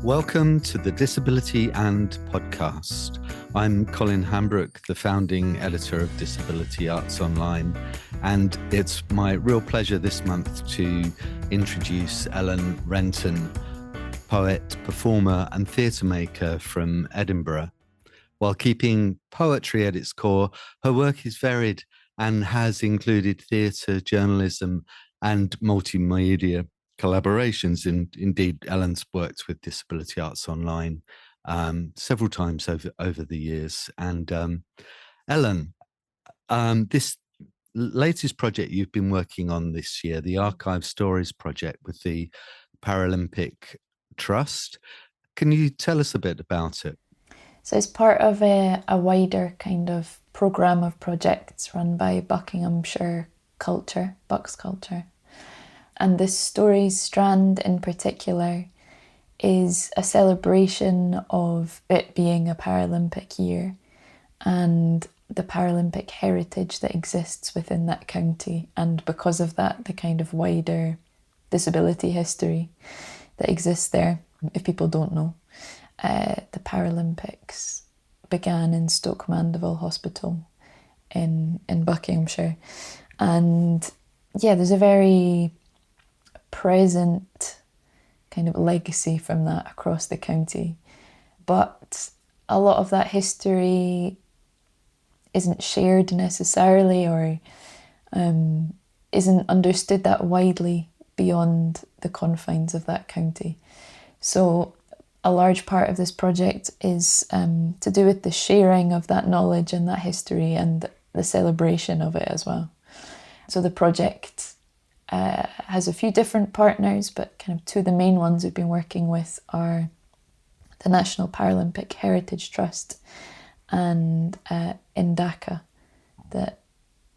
Welcome to the Disability and podcast. I'm Colin Hambrook, the founding editor of Disability Arts Online, and it's my real pleasure this month to introduce Ellen Renton, poet, performer and theatre maker from Edinburgh. While keeping poetry at its core, her work is varied and has included theatre, journalism and multimedia collaborations. Indeed, Ellen's worked with Disability Arts Online several times over the years. And Ellen, this latest project you've been working on this year, the Archive Stories project with the Paralympic Trust. Can you tell us a bit about it? So it's part of a wider kind of programme of projects run by Buckinghamshire Culture, Bucks Culture. And this stories strand in particular is a celebration of it being a Paralympic year and the Paralympic heritage that exists within that county. And because of that, the kind of wider disability history that exists there, if people don't know. The Paralympics began in Stoke Mandeville Hospital in Buckinghamshire. And yeah, there's a very present kind of legacy from that across the county. But a lot of that history isn't shared necessarily or isn't understood that widely beyond the confines of that county. So a large part of this project is to do with the sharing of that knowledge and that history and the celebration of it as well. So the project has a few different partners, but kind of two of the main ones we've been working with are the National Paralympic Heritage Trust and NDACA, the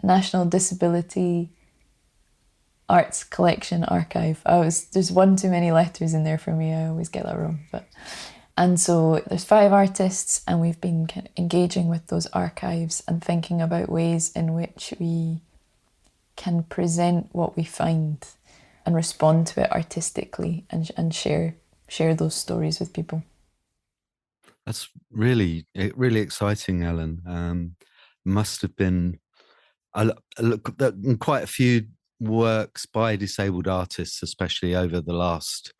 National Disability Arts Collection Archive. There's one too many letters in there for me, I always get that wrong. And so there's 5 artists and we've been kind of engaging with those archives and thinking about ways in which we can present what we find and respond to it artistically and share those stories with people. That's really exciting, Ellen. Must have been I look at quite a few works by disabled artists, especially over the last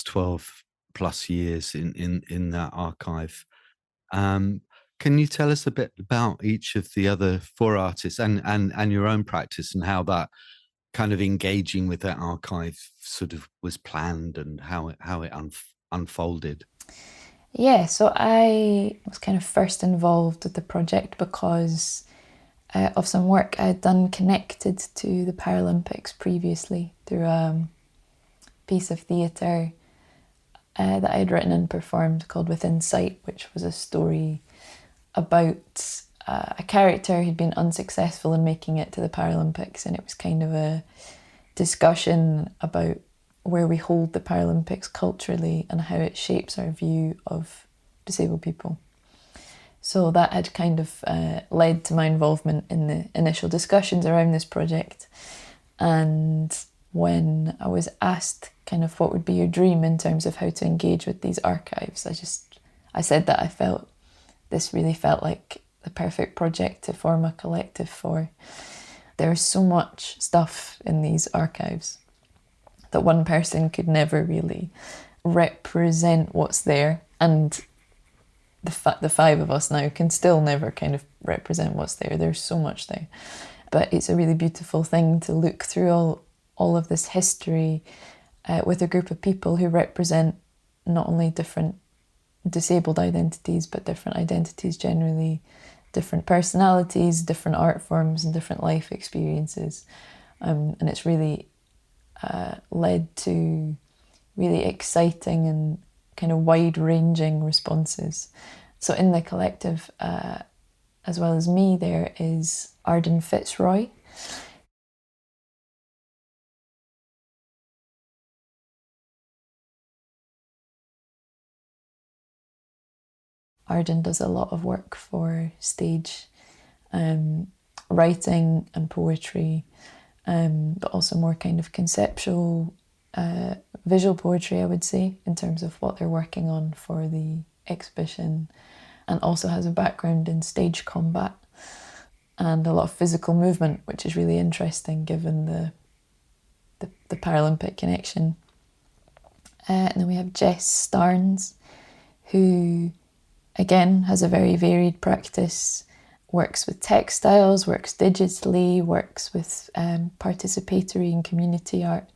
12 plus years in that archive. Can you tell us a bit about each of the other 4 artists and your own practice and how that kind of engaging with that archive sort of was planned and how it unfolded? Yeah, so I was kind of first involved with the project because of some work I had done connected to the Paralympics previously through a piece of theatre that I had written and performed called Within Sight, which was a story about a character who'd been unsuccessful in making it to the Paralympics, and it was kind of a discussion about where we hold the Paralympics culturally and how it shapes our view of disabled people. So that had kind of led to my involvement in the initial discussions around this project. And when I was asked kind of what would be your dream in terms of how to engage with these archives, I said that I felt this really felt like the perfect project to form a collective for. There's so much stuff in these archives that one person could never really represent what's there, and the 5 of us now can still never kind of represent what's there. There's so much there. But it's a really beautiful thing to look through all of this history with a group of people who represent not only different disabled identities, but different identities generally, different personalities, different art forms and different life experiences. And it's really led to really exciting and kind of wide-ranging responses. So in the collective, as well as me, there is Arden Fitzroy. Arden does a lot of work for stage, writing and poetry, but also more kind of conceptual visual poetry, I would say, in terms of what they're working on for the exhibition, and also has a background in stage combat and a lot of physical movement, which is really interesting given the Paralympic connection. And then we have Jess Starnes, who again has a very varied practice, works with textiles, works digitally, works with participatory and community art,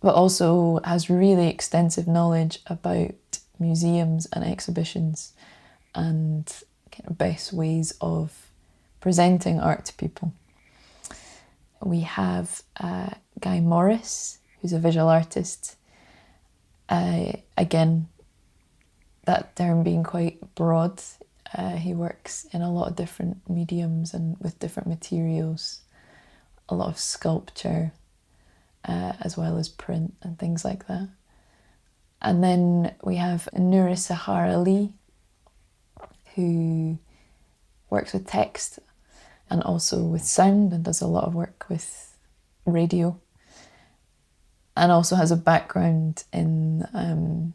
but also has really extensive knowledge about museums and exhibitions and kind of best ways of presenting art to people. We have Guy Morris, who's a visual artist. Again, that term being quite broad, he works in a lot of different mediums and with different materials, a lot of sculpture, as well as print and things like that. And then we have Noura Sahar Ali, who works with text and also with sound and does a lot of work with radio, and also has a background in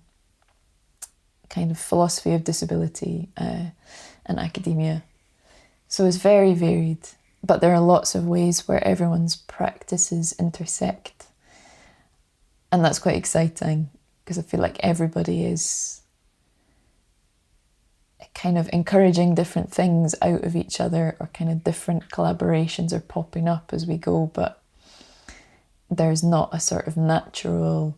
kind of philosophy of disability and academia. So it's very varied, but there are lots of ways where everyone's practices intersect. And that's quite exciting because I feel like everybody is kind of encouraging different things out of each other, or kind of different collaborations are popping up as we go, but there's not a sort of natural,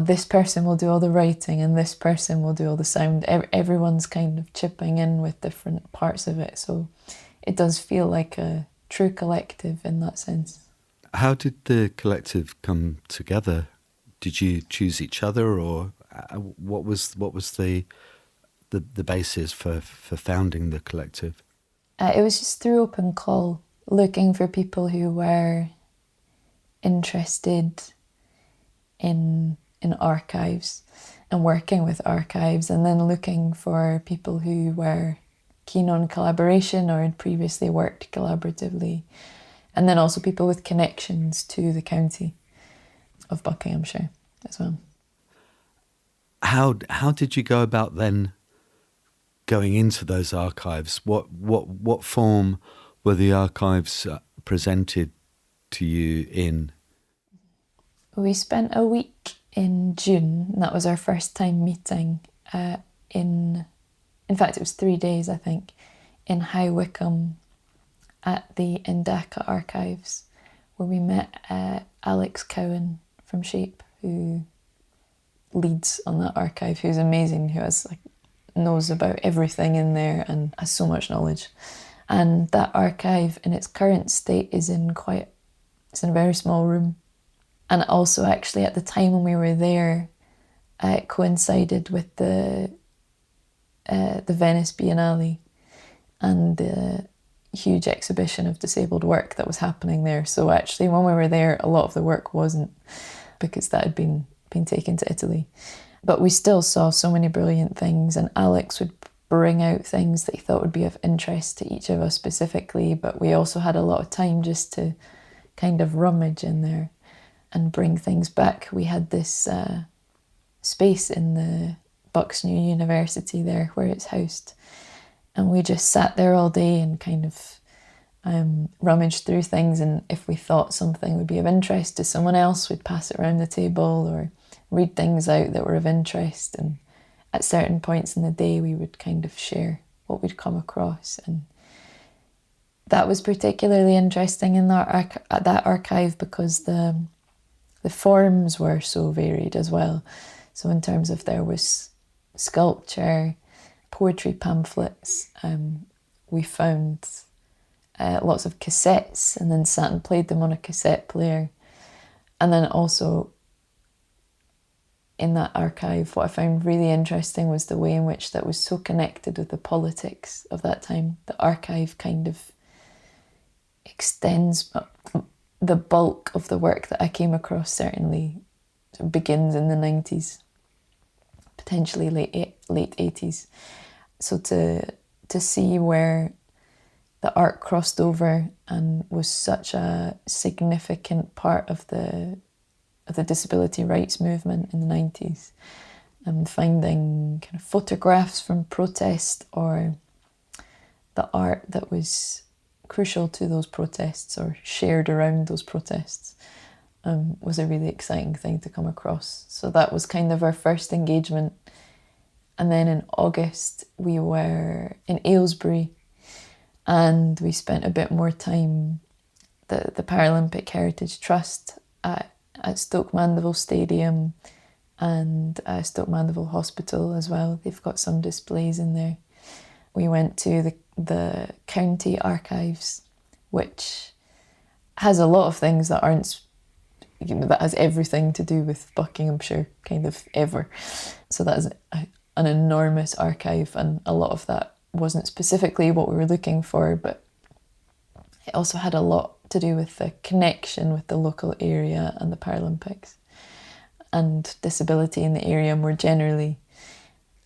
this person will do all the writing and this person will do all the sound. Everyone's kind of chipping in with different parts of it. So it does feel like a true collective in that sense. How did the collective come together? Did you choose each other, or what was the basis for founding the collective? It was just through open call, looking for people who were interested in archives and working with archives, and then looking for people who were keen on collaboration or had previously worked collaboratively, and then also people with connections to the county of Buckinghamshire as well. How did you go about then going into those archives? What form were the archives presented to you in? We spent a week in June, and that was our first time meeting in fact it was 3 days, I think, in High Wycombe at the NDACA archives, where we met Alex Cowan from Shape, who leads on that archive, who's amazing, who knows about everything in there and has so much knowledge. And that archive in its current state is it's in a very small room. And also actually at the time when we were there, it coincided with the Venice Biennale and the huge exhibition of disabled work that was happening there. So actually when we were there, a lot of the work wasn't, because that had been taken to Italy. But we still saw so many brilliant things, and Alex would bring out things that he thought would be of interest to each of us specifically, but we also had a lot of time just to kind of rummage in there and bring things back. We had this space in the Bucks New University there where it's housed, and we just sat there all day and kind of rummaged through things, and if we thought something would be of interest to someone else, we'd pass it around the table or read things out that were of interest, and at certain points in the day we would kind of share what we'd come across. And that was particularly interesting in that archive because the forms were so varied as well. So in terms of, there was sculpture, poetry pamphlets, we found lots of cassettes and then sat and played them on a cassette player. And then also in that archive, what I found really interesting was the way in which that was so connected with the politics of that time. The archive kind of extends, the bulk of the work that I came across certainly begins in the 90s, potentially late 80s. So to see where the art crossed over and was such a significant part of the the disability rights movement in the 90s, and finding kind of photographs from protest or the art that was crucial to those protests or shared around those protests was a really exciting thing to come across. So that was kind of our first engagement. And then in August we were in Aylesbury and we spent a bit more time the Paralympic Heritage Trust at Stoke Mandeville Stadium and Stoke Mandeville Hospital as well. They've got some displays in there. We went to the county archives, which has a lot of things that aren't, that has everything to do with Buckinghamshire, kind of ever. So that is an enormous archive, and a lot of that wasn't specifically what we were looking for, but it also had a lot to do with the connection with the local area and the Paralympics and disability in the area more generally.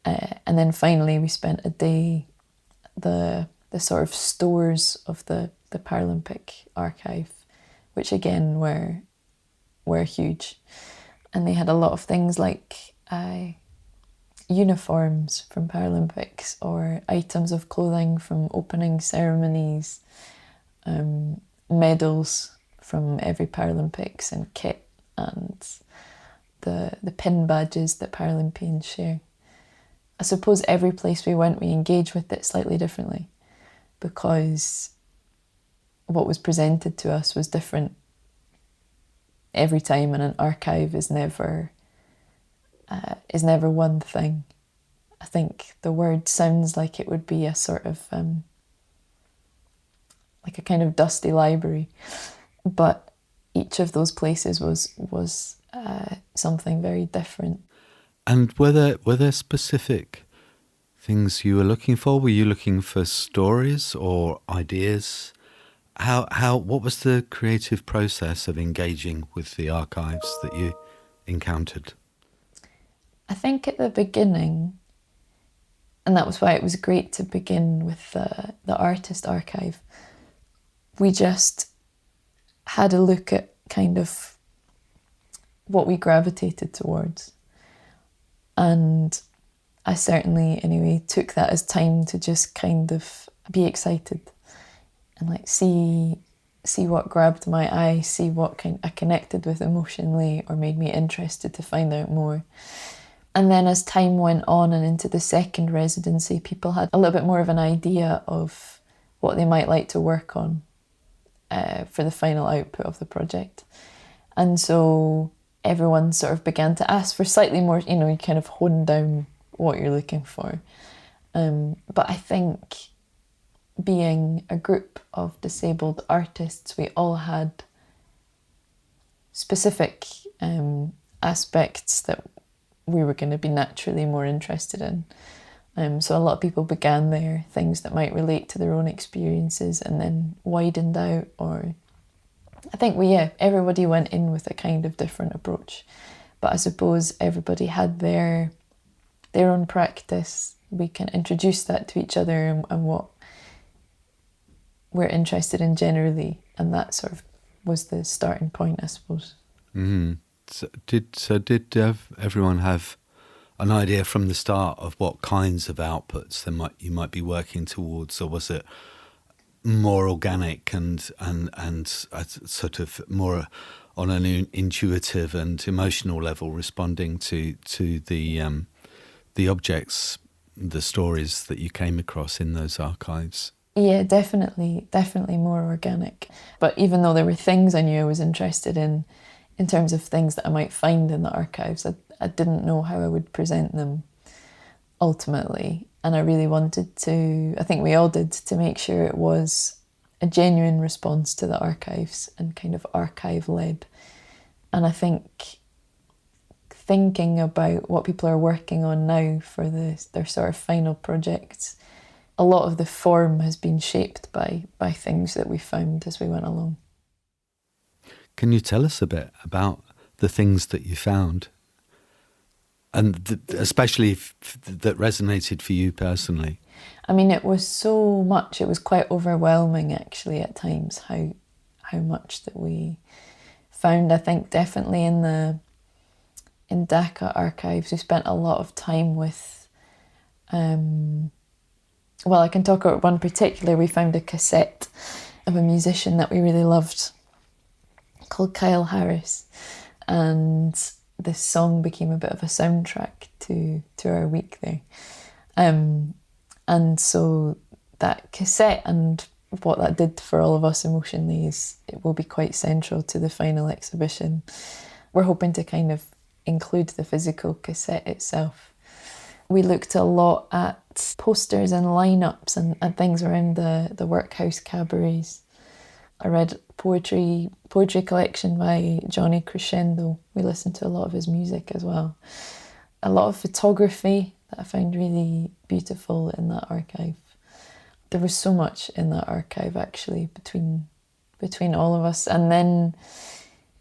And then finally we spent a day the sort of stores of the Paralympic archive, which again were huge. And they had a lot of things like uniforms from Paralympics or items of clothing from opening ceremonies, medals from every Paralympics and kit, and the pin badges that Paralympians share. I suppose every place we went we engaged with it slightly differently because what was presented to us was different every time, and an archive is never one thing. I think the word sounds like it would be a sort of like a kind of dusty library, but each of those places was something very different. And were there specific things you were looking for? Were you looking for stories or ideas? What was the creative process of engaging with the archives that you encountered? I think at the beginning, and that was why it was great to begin with the artist archive, we just had a look at kind of what we gravitated towards. And I certainly, anyway, took that as time to just kind of be excited and like see what grabbed my eye, see what I connected with emotionally or made me interested to find out more. And then as time went on and into the second residency, people had a little bit more of an idea of what they might like to work on for the final output of the project. And so everyone sort of began to ask for slightly more, you kind of hone down what you're looking for. But I think being a group of disabled artists, we all had specific aspects that we were going to be naturally more interested in. So a lot of people began there, things that might relate to their own experiences and then widened out, or I think everybody went in with a kind of different approach. But I suppose everybody had their own practice. We can introduce that to each other and what we're interested in generally, and that sort of was the starting point, I suppose. Mm-hmm. So did everyone have an idea from the start of what kinds of outputs you might be working towards, or was it more organic and sort of more on an intuitive and emotional level, responding to the objects, the stories that you came across in those archives? Yeah, definitely more organic. But even though there were things I knew I was interested in terms of things that I might find in the archives, I didn't know how I would present them ultimately. And I really wanted to, I think we all did, to make sure it was a genuine response to the archives and kind of archive-led. And I think thinking about what people are working on now for their sort of final projects, a lot of the form has been shaped by things that we found as we went along. Can you tell us a bit about the things that you found, and especially that resonated for you personally? I mean, it was so much. It was quite overwhelming, actually, at times, how much that we found, I think, definitely in the NDACA archives, we spent a lot of time with, well, I can talk about one particular. We found a cassette of a musician that we really loved called Kyle Harris, and this song became a bit of a soundtrack to our week there. And so that cassette and what that did for all of us emotionally it will be quite central to the final exhibition. We're hoping to kind of include the physical cassette itself. We looked a lot at posters and lineups and things around the workhouse cabarets. I read poetry collection by Johnny Crescendo. We listened to a lot of his music as well. A lot of photography that I found really beautiful in that archive. There was so much in that archive actually between all of us. And then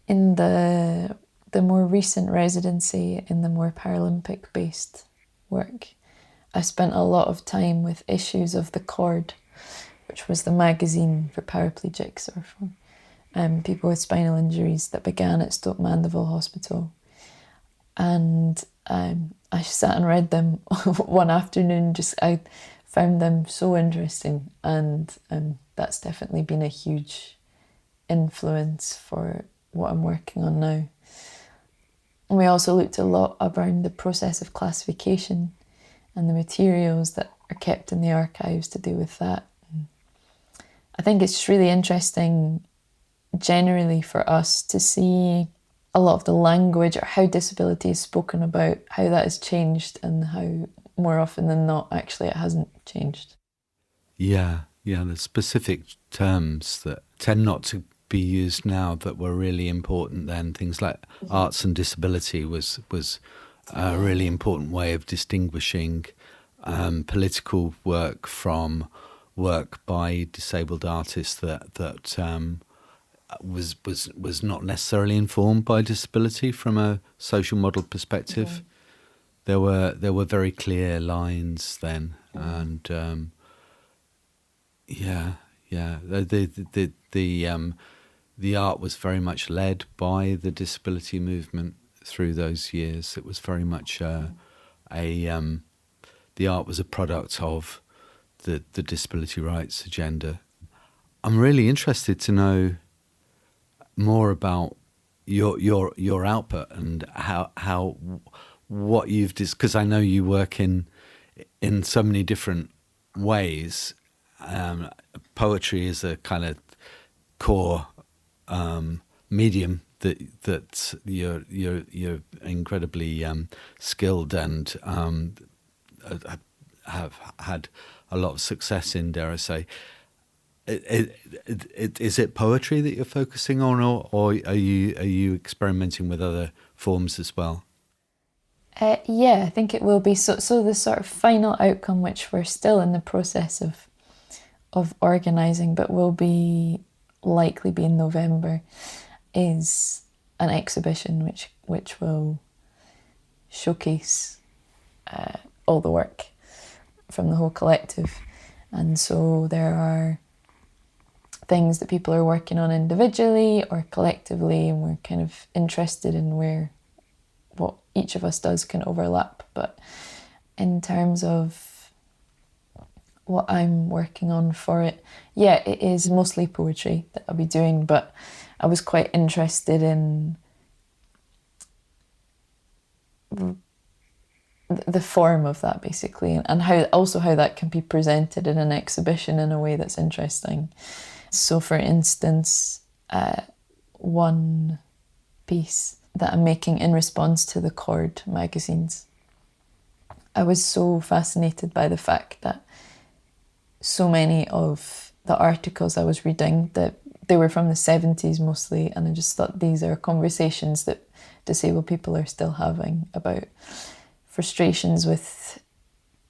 in the more recent residency, in the more Paralympic based work, I spent a lot of time with issues of The Cord, which was the magazine for paraplegics or for people with spinal injuries that began at Stoke Mandeville Hospital. And I sat and read them one afternoon. I found them so interesting, and that's definitely been a huge influence for what I'm working on now. And we also looked a lot around the process of classification and the materials that are kept in the archives to do with that. I think it's just really interesting generally for us to see a lot of the language or how disability is spoken about, how that has changed, and how more often than not actually it hasn't changed. Yeah, the specific terms that tend not to be used now that were really important then, things like arts and disability was a really important way of distinguishing political work from work by disabled artists that was not necessarily informed by disability from a social model perspective. Mm-hmm. There were very clear lines then, and the art was very much led by the disability movement through those years. It was very much the art was a product of the disability rights agenda. I'm really interested to know more about your output and how what you've because I know you work in so many different ways. Poetry is a kind of core medium that you're incredibly skilled and have had a lot of success in, dare I say. Is it poetry that you're focusing on, or are you experimenting with other forms as well? Yeah, I think it will be. So the sort of final outcome, which we're still in the process of organising, but will likely be in November, is an exhibition which will showcase all the work from the whole collective. And so there are things that people are working on individually or collectively, and we're kind of interested in where what each of us does can overlap. But in terms of what I'm working on for it, yeah, it is mostly poetry that I'll be doing, but I was quite interested in the form of that, basically, and how that can be presented in an exhibition in a way that's interesting. So for instance, one piece that I'm making in response to the Cord magazines, I was so fascinated by the fact that so many of the articles I was reading, that they were from the 70s mostly, and I just thought these are conversations that disabled people are still having about frustrations with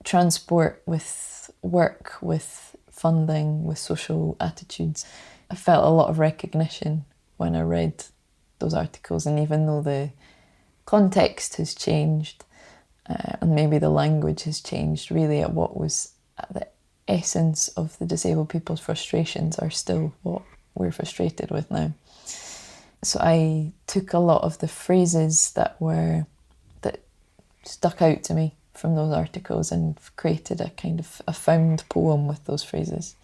transport, with work, with funding, with social attitudes. I felt a lot of recognition when I read those articles, and even though the context has changed and maybe the language has changed, really at what was at the essence of the disabled people's frustrations are still what we're frustrated with now. So I took a lot of the phrases that stuck out to me from those articles and created a kind of a found poem with those phrases.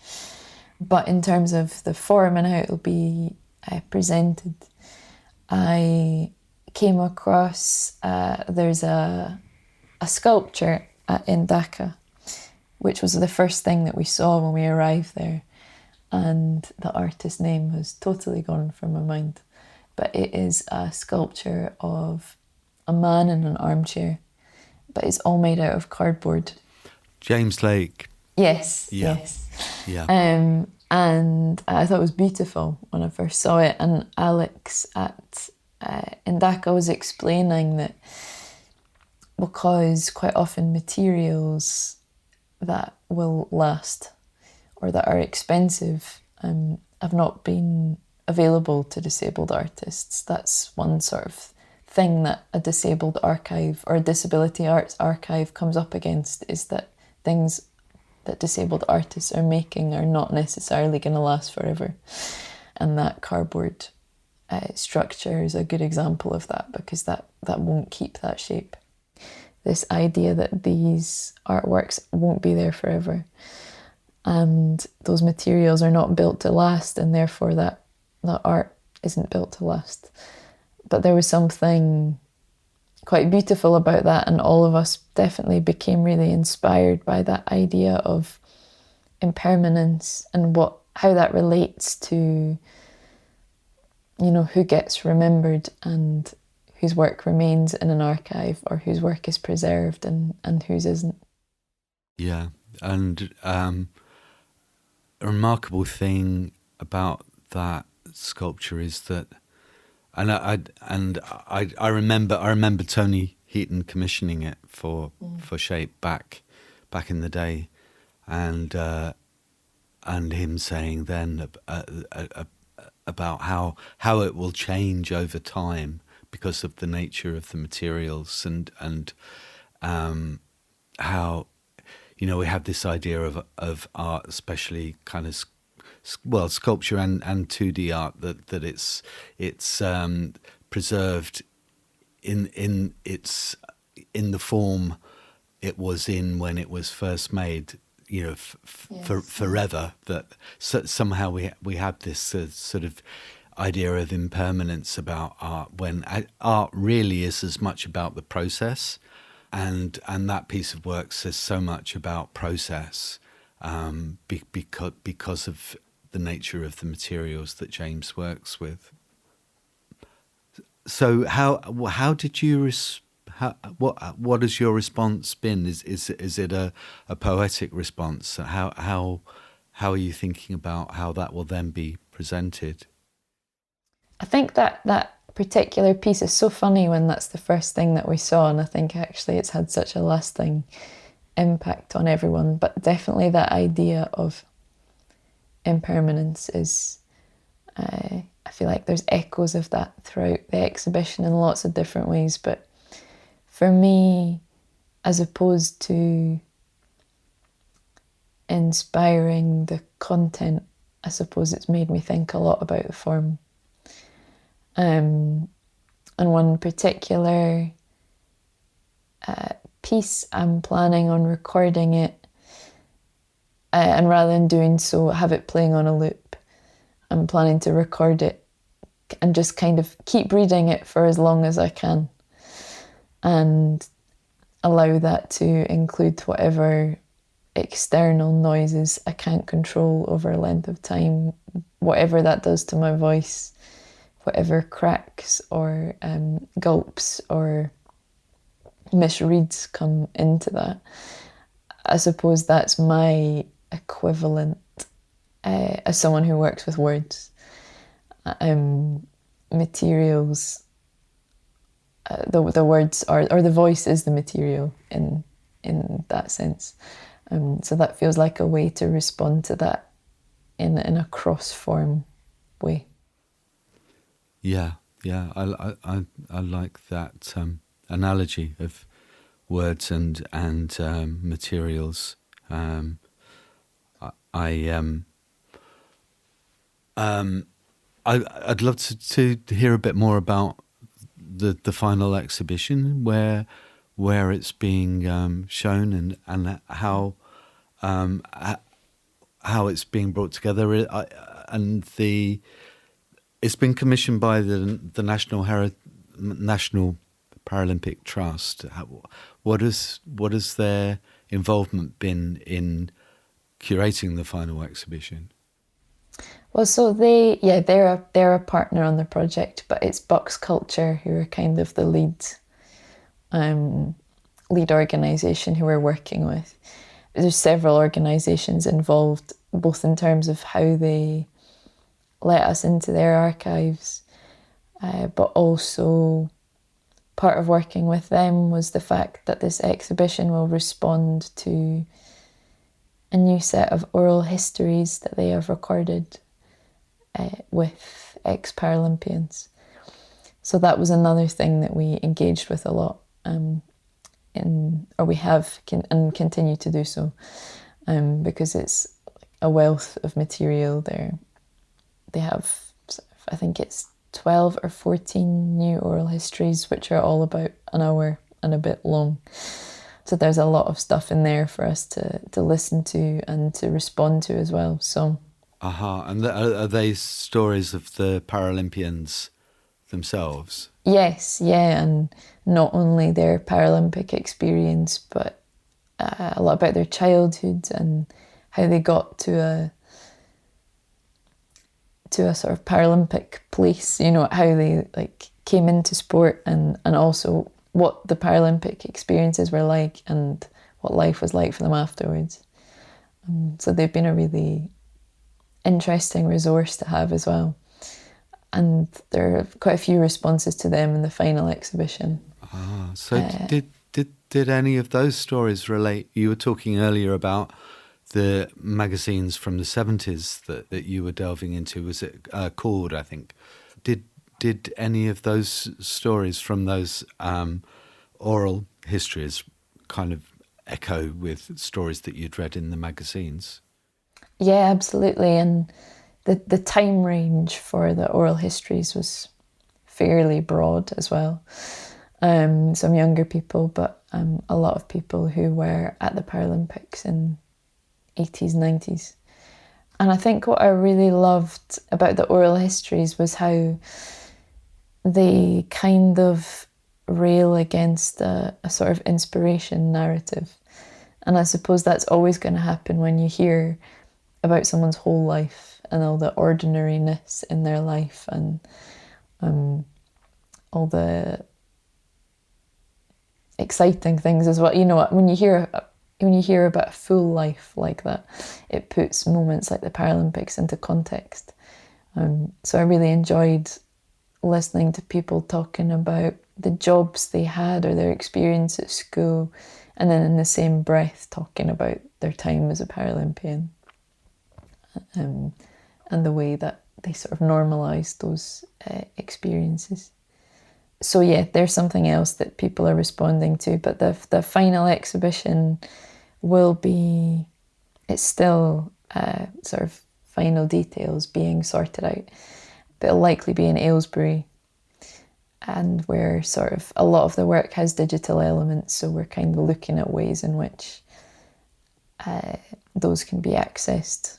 But in terms of the form and how it'll be presented, I came across there's a sculpture at NDACA, which was the first thing that we saw when we arrived there, and the artist's name has totally gone from my mind, but it is a sculpture of a man in an armchair, but it's all made out of cardboard. James Lake. Yes, yeah. yes. Yeah. And I thought it was beautiful when I first saw it, and Alex at NDACA was explaining that because quite often materials that will last or that are expensive have not been available to disabled artists. That's one sort of thing that a disabled archive or a disability arts archive comes up against, is that things that disabled artists are making are not necessarily going to last forever. And that cardboard structure is a good example of that, because that won't keep that shape. This idea that these artworks won't be there forever, and those materials are not built to last, and therefore that art isn't built to last. But there was something quite beautiful about that, and all of us definitely became really inspired by that idea of impermanence and how that relates to, who gets remembered and whose work remains in an archive or whose work is preserved and whose isn't. Yeah, and a remarkable thing about that sculpture is that, and I remember Tony Heaton commissioning it for Shape back in the day, and him saying then about how it will change over time because of the nature of the materials, and how we have this idea of art, especially kind of sculpture and 2D art, that it's preserved in the form it was in when it was first made, for forever. That somehow we have this sort of idea of impermanence about art, when art really is as much about the process, and that piece of work says so much about process, because of the nature of the materials that James works with. So how did you what has your response been? Is it a poetic response? How are you thinking about how that will then be presented? I think that particular piece is so funny when that's the first thing that we saw, and I think actually it's had such a lasting impact on everyone. But definitely that idea of impermanence is, I feel like there's echoes of that throughout the exhibition in lots of different ways. But for me, as opposed to inspiring the content, I suppose it's made me think a lot about the form. And one particular piece, I'm planning on recording it, and rather than doing so, have it playing on a loop. I'm planning to record it and just kind of keep reading it for as long as I can, and allow that to include whatever external noises I can't control over a length of time, whatever that does to my voice, whatever cracks or gulps or misreads come into that. I suppose that's my equivalent as someone who works with words. Materials, the words are, or the voice is the material in that sense. So that feels like a way to respond to that in a cross-form way. Yeah, I like that analogy of words and materials. I'd love to hear a bit more about the final exhibition, where it's being shown, and how it's being brought together. It's been commissioned by the National Paralympic Trust. What has their involvement been in curating the final exhibition? Well, so they're a partner on the project, but it's Bucks Culture who are kind of the lead organisation who we're working with. There's several organisations involved, both in terms of how they let us into their archives, but also part of working with them was the fact that this exhibition will respond to a new set of oral histories that they have recorded with ex-Paralympians. So that was another thing that we engaged with a lot, we have and continue to do so, because it's a wealth of material there. They have, I think it's 12 or 14 new oral histories, which are all about an hour and a bit long. So there's a lot of stuff in there for us to listen to and to respond to as well. So, And are they stories of the Paralympians themselves? Yes, yeah, and not only their Paralympic experience, but a lot about their childhood and how they got to a sort of Paralympic place, how they came into sport, and also what the Paralympic experiences were like and what life was like for them afterwards. So they've been a really interesting resource to have as well. And there are quite a few responses to them in the final exhibition. Did any of those stories relate? You were talking earlier about the magazines from the 70s that you were delving into. Was it Cord, I think? Did any of those stories from those oral histories kind of echo with stories that you'd read in the magazines? Yeah, absolutely. And the time range for the oral histories was fairly broad as well. Some younger people, but a lot of people who were at the Paralympics in 80s, 90s. And I think what I really loved about the oral histories was how they kind of rail against a sort of inspiration narrative. And I suppose that's always going to happen when you hear about someone's whole life and all the ordinariness in their life and all the exciting things as well. When you hear about a full life like that, it puts moments like the Paralympics into context. So I really enjoyed listening to people talking about the jobs they had or their experience at school, and then in the same breath talking about their time as a Paralympian, and the way that they sort of normalised those experiences. So yeah, there's something else that people are responding to, but the final exhibition it's still sort of final details being sorted out, but it'll likely be in Aylesbury, and where sort of a lot of the work has digital elements, so we're kind of looking at ways in which those can be accessed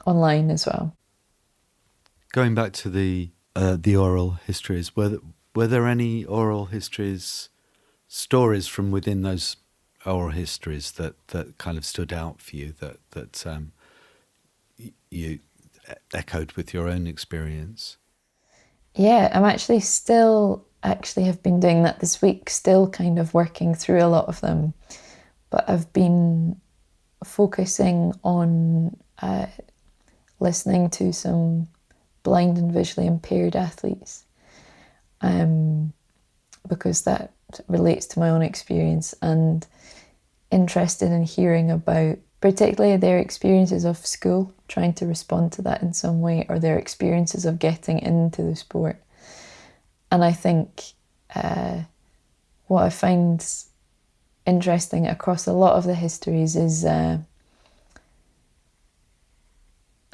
online as well. Going back to the oral histories, were there any oral histories, stories from within those oral histories that kind of stood out for you, that you echoed with your own experience? Yeah, I'm actually have been doing that this week, still kind of working through a lot of them, but I've been focusing on listening to some blind and visually impaired athletes, because that relates to my own experience, and interested in hearing about particularly their experiences of school, trying to respond to that in some way, or their experiences of getting into the sport. And I think what I find interesting across a lot of the histories is a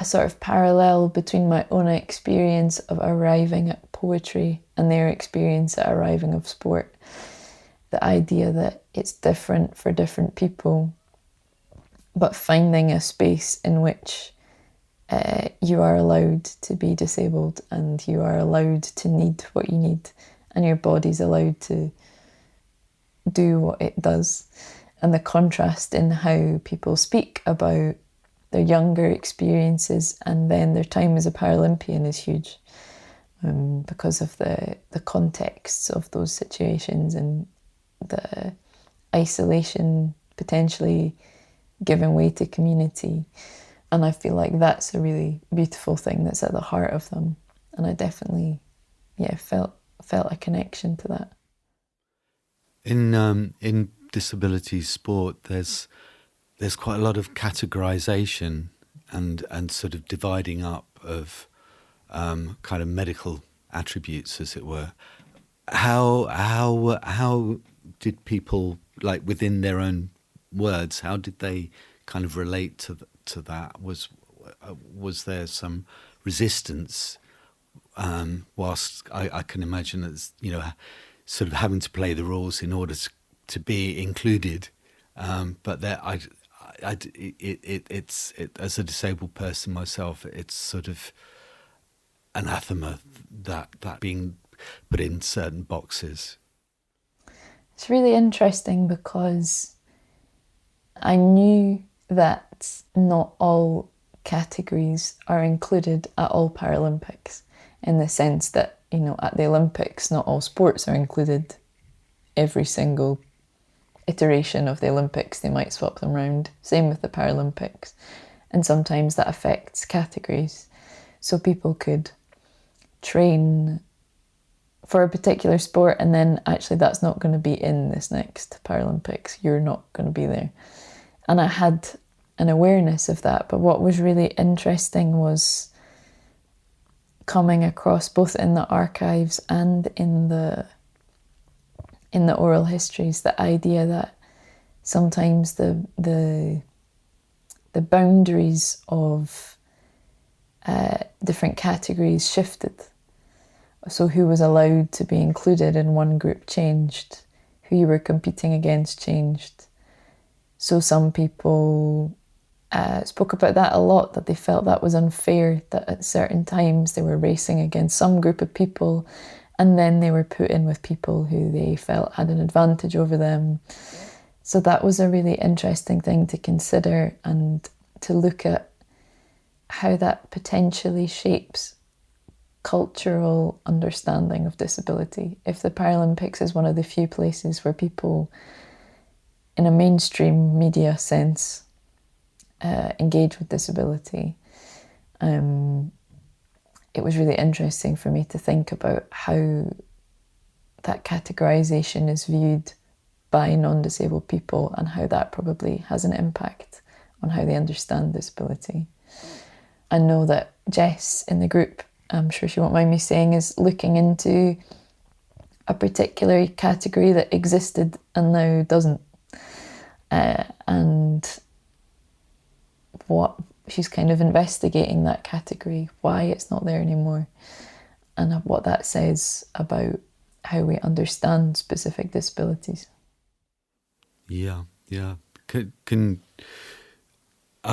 a sort of parallel between my own experience of arriving at poetry and their experience at arriving of sport. The idea that it's different for different people, but finding a space in which you are allowed to be disabled and you are allowed to need what you need and your body's allowed to do what it does. And the contrast in how people speak about their younger experiences and then their time as a Paralympian is huge, because of the contexts of those situations and the isolation potentially giving way to community. And I feel like that's a really beautiful thing that's at the heart of them. And I definitely, felt a connection to that. In disability sport, there's quite a lot of categorization and sort of dividing up of kind of medical attributes, as it were. How did people, like within their own words, how did they kind of relate to that? Was there some resistance? Whilst I can imagine it's, sort of having to play the rules in order to be included, but there it's as a disabled person myself, it's sort of anathema that being put in certain boxes. It's really interesting because I knew that not all categories are included at all Paralympics, in the sense that, at the Olympics, not all sports are included every single iteration of the Olympics. They might swap them around. Same with the Paralympics. And sometimes that affects categories. So people could train for a particular sport and then actually that's not going to be in this next Paralympics. You're not going to be there. And I had an awareness of that. But what was really interesting was coming across, both in the archives and in the oral histories, the idea that sometimes the boundaries of different categories shifted. So who was allowed to be included in one group changed, who you were competing against changed. So some people spoke about that a lot, that they felt that was unfair, that at certain times they were racing against some group of people and then they were put in with people who they felt had an advantage over them. So that was a really interesting thing to consider and to look at how that potentially shapes cultural understanding of disability. If the Paralympics is one of the few places where people, in a mainstream media sense, engage with disability, it was really interesting for me to think about how that categorization is viewed by non-disabled people and how that probably has an impact on how they understand disability. I know that Jess in the group, I'm sure she won't mind me saying, is looking into a particular category that existed and now doesn't. And what she's kind of investigating that category, why it's not there anymore, and what that says about how we understand specific disabilities. Yeah. Can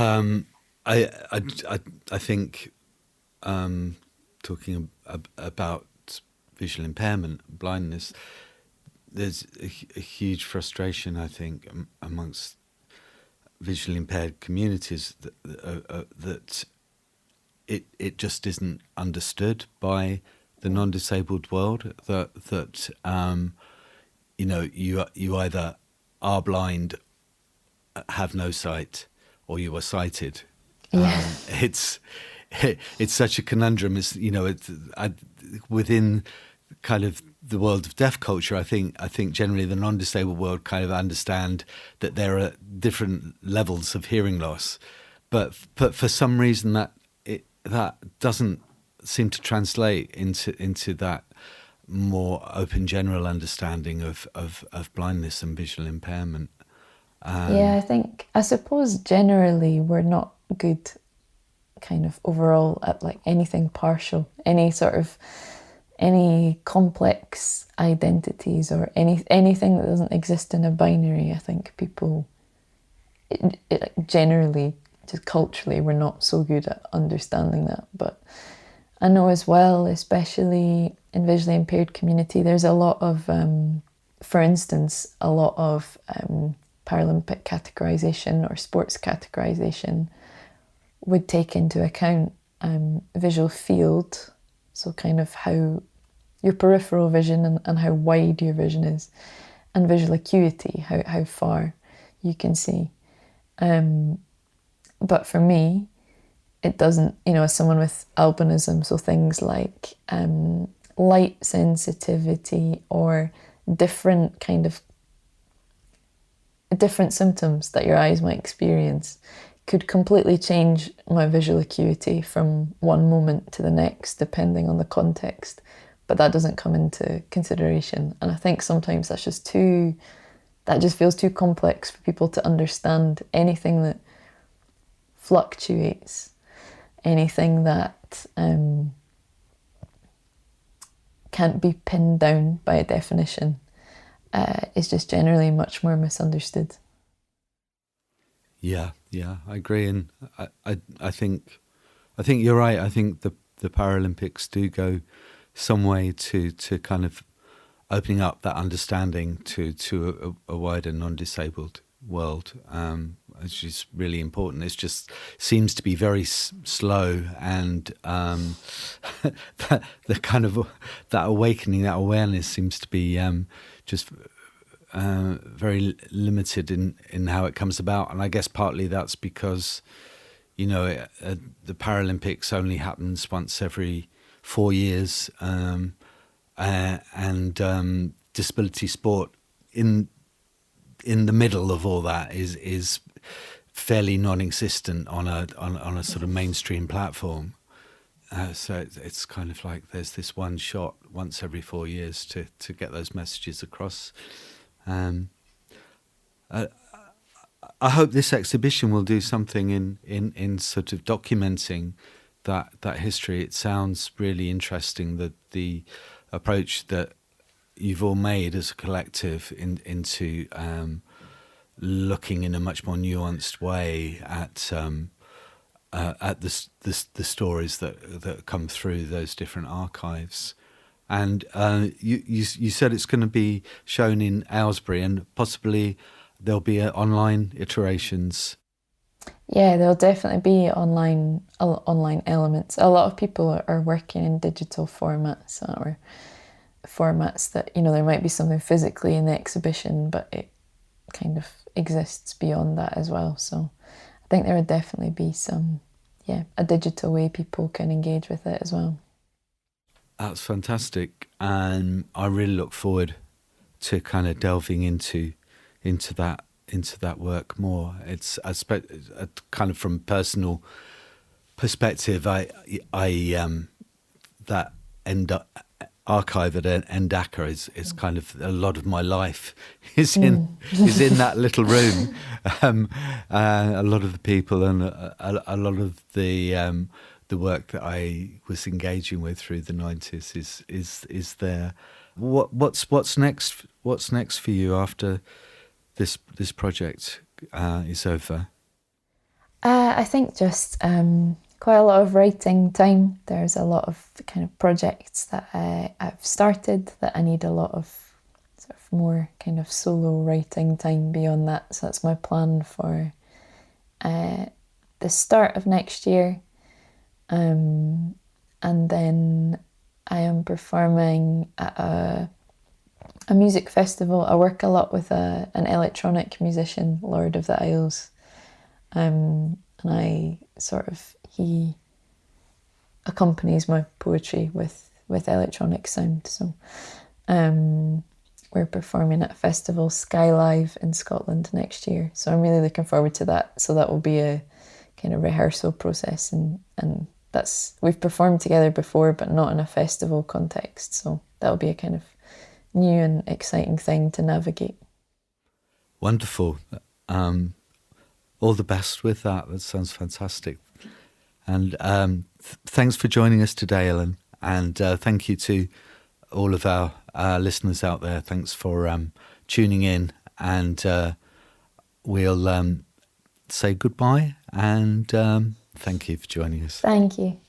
I think talking about visual impairment, blindness, there's a huge frustration, I think, amongst visually impaired communities that it just isn't understood by the non-disabled world, that you either are blind, have no sight, or you are sighted. Yeah. It's such a conundrum. It's within kind of the world of deaf culture, I think generally the non-disabled world kind of understand that there are different levels of hearing loss, but for some reason that doesn't seem to translate into that more open general understanding of blindness and visual impairment. I suppose generally we're not good kind of overall at like anything partial, any complex identities or anything that doesn't exist in a binary. I think people generally, just culturally, we're not so good at understanding that. But I know as well, especially in visually impaired community, there's a lot of, for instance, a lot of Paralympic categorisation or sports categorisation would take into account visual field, so kind of how your peripheral vision and how wide your vision is, and visual acuity, how far you can see. But for me, it doesn't, as someone with albinism, so things like light sensitivity or different symptoms that your eyes might experience could completely change my visual acuity from one moment to the next, depending on the context. But that doesn't come into consideration. And I think sometimes that just feels too complex for people to understand. Anything that fluctuates, anything that can't be pinned down by a definition, is just generally much more misunderstood. Yeah, I agree, and I think you're right. I think the Paralympics do go some way to kind of opening up that understanding to a wider non-disabled world, which is really important. It just seems to be very slow, and that the kind of that awakening, that awareness seems to be just very limited in how it comes about. And I guess partly that's because the Paralympics only happens once every 4 years, and disability sport in the middle of all that is fairly non-existent on a sort of mainstream platform. So it's kind of like there's this one shot once every 4 years to get those messages across. I hope this exhibition will do something in sort of documenting that history. It sounds really interesting, that the approach that you've all made as a collective into looking in a much more nuanced way at the stories that come through those different archives. And you said it's going to be shown in Aylesbury, and possibly there'll be online iterations. Yeah, there'll definitely be online elements. A lot of people are working in digital formats, or formats that, there might be something physically in the exhibition, but it kind of exists beyond that as well. So I think there would definitely be a digital way people can engage with it as well. That's fantastic, and I really look forward to kind of delving into that work more. It's kind of from personal perspective. I that archive at NDACA is kind of a lot of my life is in that little room. A lot of the people and a lot of the work that I was engaging with through the 90s is there. What's next? What's next for you after this project is over? I think just quite a lot of writing time. There's a lot of kind of projects that I've started that I need a lot of sort of more kind of solo writing time beyond that. So that's my plan for the start of next year. And then I am performing at a music festival. I work a lot with an electronic musician, Lord of the Isles, and he accompanies my poetry with electronic sound. So we're performing at a festival, Sky Live, in Scotland next year. So I'm really looking forward to that. So that will be a kind of rehearsal process, and we've performed together before, but not in a festival context. So that'll be a kind of new and exciting thing to navigate. Wonderful. All the best with that. That sounds fantastic. And thanks for joining us today, Ellen. And thank you to all of our listeners out there. Thanks for tuning in. And we'll say goodbye and thank you for joining us. Thank you.